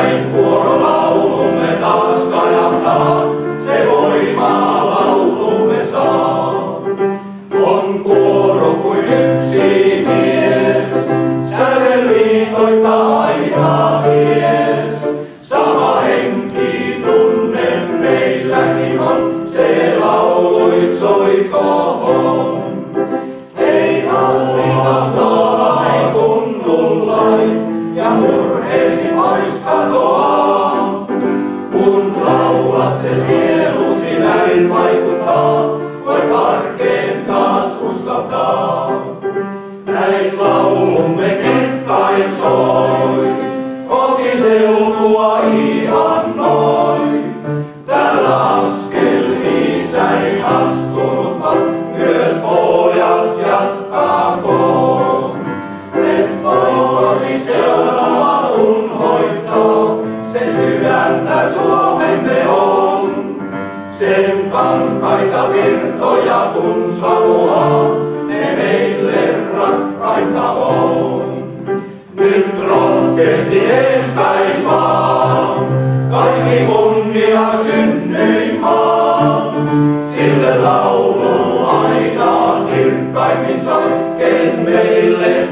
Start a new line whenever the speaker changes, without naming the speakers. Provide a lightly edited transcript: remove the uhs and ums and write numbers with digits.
näin kuorolaulumme taas kajahtaa, se voimaa laulumme saa. On kuoro kuin yksi mies, sävel viitoittaa aina mies. Sama henki tunne meilläkin on, se lauluit soikoon. Ei hallista tuollain kunnullain, ja murheesi pois katoaa. Kun laulat se sielusi näin vaikuttaa, voit arkeen taas uskaltaa. Näin laulumme kirkkain soi, kotiseutua ihan noin. Täällä askel isäin astunutta, myös pojat jatkaakoon. Kotiseutua unhoittaa, se sydäntä Suomemme on. Sen kankaita virtoja kun saluaa, ne meille rakkaita on. Nyt rohkeasti eespäin vaan, kaikki kunnia synnyin maan. Sille laulu aina kirkkaimmin soi, ken meille